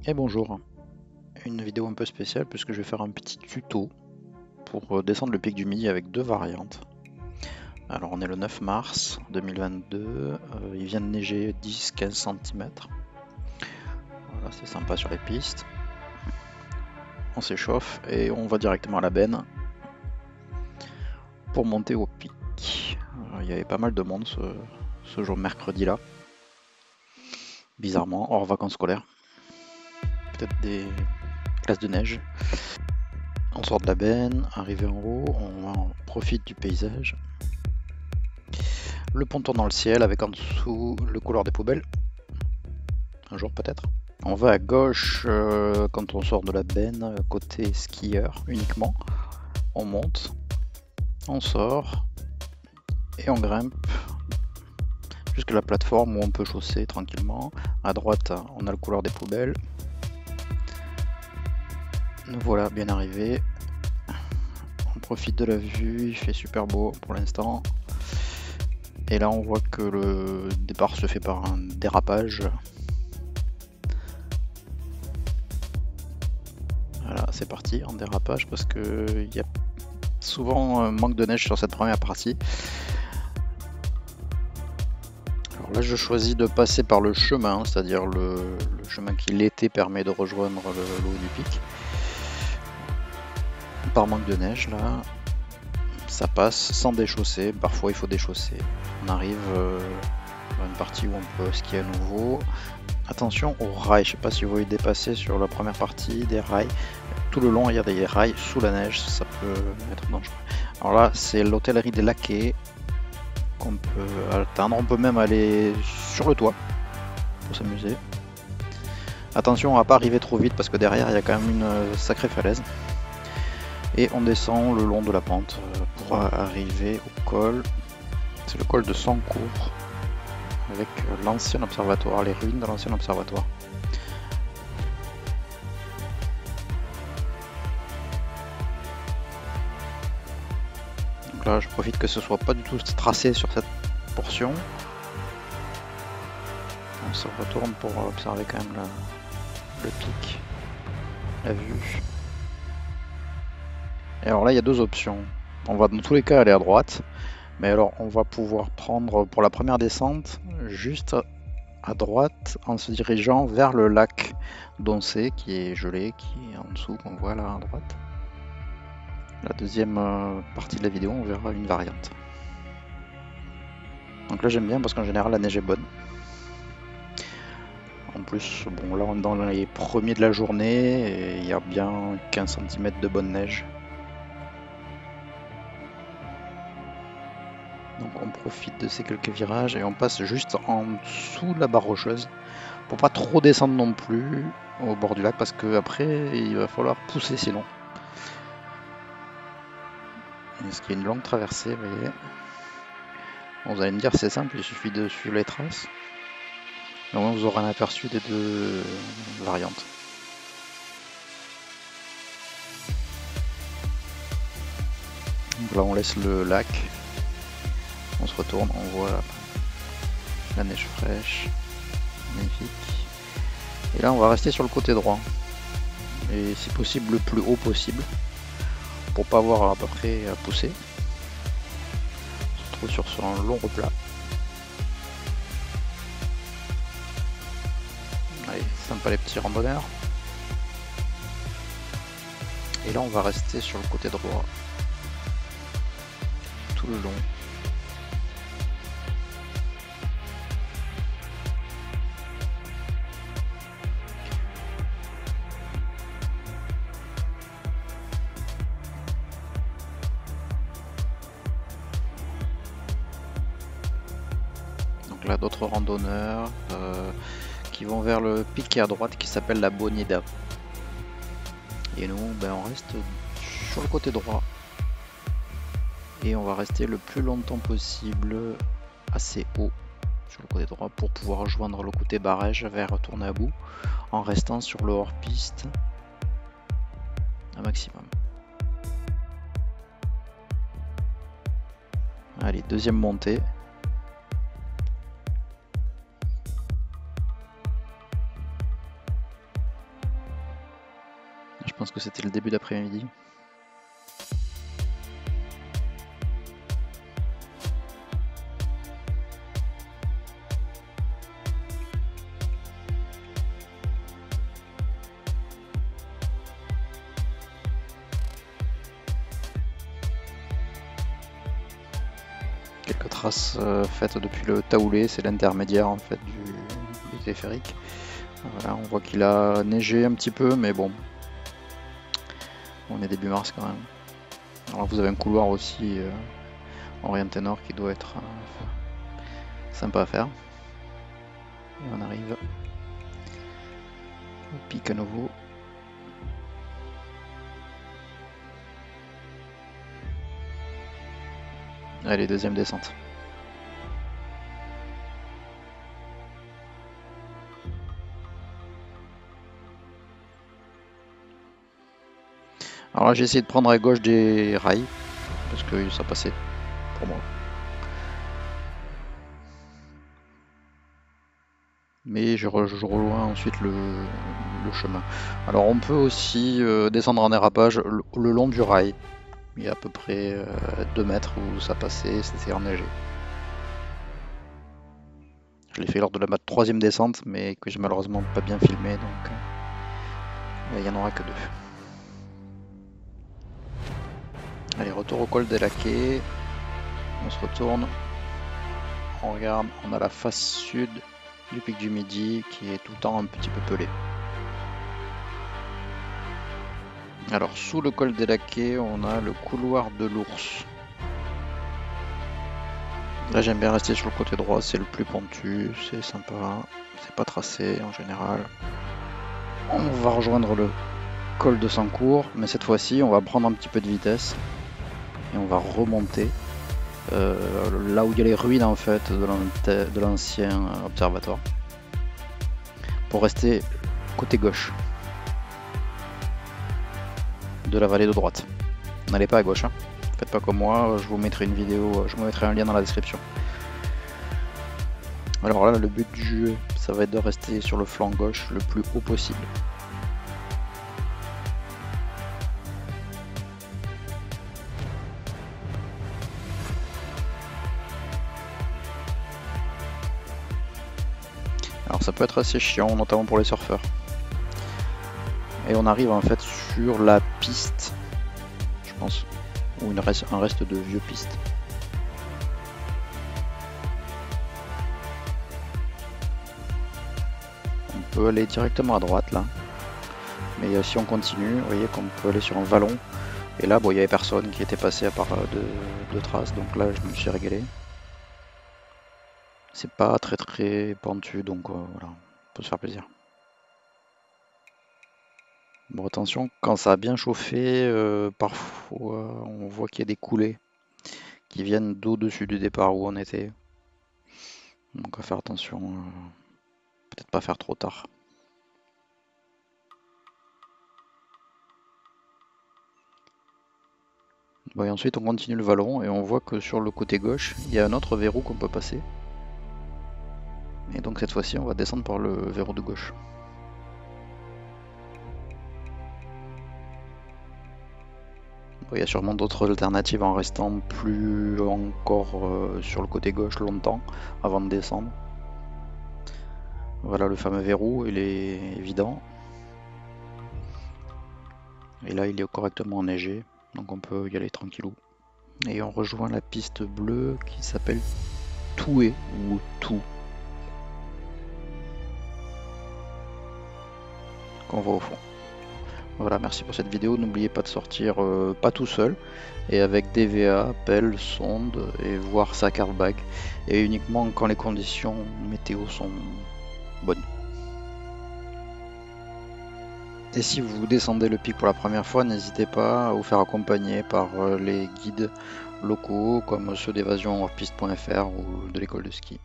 Et bonjour, une vidéo un peu spéciale puisque je vais faire un petit tuto pour descendre le pic du Midi avec deux variantes. Alors on est le 9 mars 2022, il vient de neiger 10-15 cm. Voilà, c'est sympa sur les pistes. On s'échauffe et on va directement à la benne pour monter au pic. Il y avait pas mal de monde ce jour mercredi là. Bizarrement, hors vacances scolaires. Peut-être des classes de neige. On sort de la benne, arrivé en haut, on profite du paysage. Le ponton dans le ciel avec en dessous le couloir des poubelles. Un jour peut-être. On va à gauche quand on sort de la benne, côté skieur uniquement. On monte, on sort et on grimpe jusqu'à la plateforme où on peut chausser tranquillement. À droite, on a le couloir des poubelles. Nous voilà bien arrivés. On profite de la vue, il fait super beau pour l'instant. Et là, on voit que le départ se fait par un dérapage. Voilà, c'est parti en dérapage parce que il y a souvent un manque de neige sur cette première partie. Alors là, je choisis de passer par le chemin, c'est-à-dire le chemin qui l'été permet de rejoindre le haut du pic. Par manque de neige, là, ça passe sans déchausser. Parfois, il faut déchausser. On arrive dans une partie où on peut skier à nouveau. Attention aux rails, je sais pas si vous voyez dépasser sur la première partie des rails. Tout le long, il y a des rails sous la neige, ça peut être dangereux. Alors là, c'est l'hôtellerie des Laquais qu'on peut atteindre. On peut même aller sur le toit pour s'amuser. Attention à pas arriver trop vite parce que derrière, il y a quand même une sacrée falaise. Et on descend le long de la pente pour arriver au col. C'est le col de Sancourt avec l'ancien observatoire, les ruines de l'ancien observatoire. Donc là, je profite que ce soit pas du tout tracé sur cette portion. On se retourne pour observer quand même le pic, la vue. Et alors là, il y a deux options. On va dans tous les cas aller à droite, mais alors on va pouvoir prendre pour la première descente juste à droite en se dirigeant vers le lac Doncé qui est gelé, qui est en dessous, qu'on voit là à droite. La deuxième partie de la vidéo, on verra une variante. Donc là j'aime bien parce qu'en général la neige est bonne. En plus, bon là on est dans les premiers de la journée et il y a bien 15 cm de bonne neige. Donc on profite de ces quelques virages et on passe juste en dessous de la barre rocheuse pour pas trop descendre non plus au bord du lac parce que après il va falloir pousser sinon. Ce qui est une longue traversée, vous voyez. Bon, vous allez me dire c'est simple, il suffit de suivre les traces. Mais au moins vous aurez un aperçu des deux variantes. Donc là on laisse le lac. On se retourne, on voit la neige fraîche, magnifique. Et là on va rester sur le côté droit. Et si possible le plus haut possible. Pour pas avoir à peu près à pousser. On se retrouve sur un long replat. Allez, sympa les petits randonneurs. Et là on va rester sur le côté droit. Tout le long. Là d'autres randonneurs qui vont vers le pic qui est à droite qui s'appelle la Bonida. Et nous on reste sur le côté droit et on va rester le plus longtemps possible assez haut sur le côté droit pour pouvoir rejoindre le côté barrage vers retourner à bout en restant sur le hors-piste un maximum. Allez, deuxième montée. Je pense que c'était le début d'après-midi. Quelques traces faites depuis le taoulé, c'est l'intermédiaire en fait du téléphérique. Voilà, on voit qu'il a neigé un petit peu, mais bon, on est début mars quand même. Alors vous avez un couloir aussi Orient-Ténor qui doit être sympa à faire. Et on arrive au pic à nouveau. Allez, deuxième descente. Alors là j'ai essayé de prendre à gauche des rails, parce que ça passait pour moi. Mais je rejoins ensuite le chemin. Alors on peut aussi descendre en dérapage le long du rail. Il y a à peu près 2 mètres où ça passait, c'était enneigé. Je l'ai fait lors de ma 3e descente, mais que j'ai malheureusement pas bien filmé, donc il n'y en aura que 2. Allez, retour au col des Laquais. On se retourne. On regarde, on a la face sud du pic du Midi qui est tout le temps un petit peu pelé. Alors sous le col des Laquais, on a le couloir de l'Ours. Là j'aime bien rester sur le côté droit, c'est le plus pentu, c'est sympa, c'est pas tracé en général. On va rejoindre le col de Sancourt, mais cette fois-ci on va prendre un petit peu de vitesse et on va remonter là où il y a les ruines en fait de l'ancien observatoire pour rester côté gauche de la vallée de droite. N'allez pas à gauche, hein. Faites pas comme moi, je vous mettrai une vidéo, je vous mettrai un lien dans la description. Alors là, le but du jeu, ça va être de rester sur le flanc gauche le plus haut possible. Alors ça peut être assez chiant, notamment pour les surfeurs. Et on arrive en fait sur la piste, je pense, ou un reste de vieux pistes. On peut aller directement à droite là, mais si on continue, vous voyez qu'on peut aller sur un vallon. Et là, bon, il n'y avait personne qui était passé à part deux traces, donc là je me suis régalé. C'est pas très pentu, donc voilà, on peut se faire plaisir. Bon, attention, quand ça a bien chauffé, parfois on voit qu'il y a des coulées qui viennent d'au-dessus du départ où on était. Donc à faire attention, peut-être pas faire trop tard. Bon, et ensuite on continue le vallon et on voit que sur le côté gauche, il y a un autre verrou qu'on peut passer. Et donc cette fois-ci, on va descendre par le verrou de gauche. Il y a sûrement d'autres alternatives en restant plus encore sur le côté gauche longtemps avant de descendre. Voilà le fameux verrou, il est évident. Et là il est correctement enneigé, donc on peut y aller tranquillou. Et on rejoint la piste bleue qui s'appelle Toué ou Tout. Qu'on voit au fond. Voilà, merci pour cette vidéo. N'oubliez pas de sortir pas tout seul et avec DVA, pelle, sonde et voir sa carte bag. Et uniquement quand les conditions météo sont bonnes. Et si vous descendez le pic pour la première fois, n'hésitez pas à vous faire accompagner par les guides locaux comme ceux d'évasion hors-piste.fr ou de l'école de ski.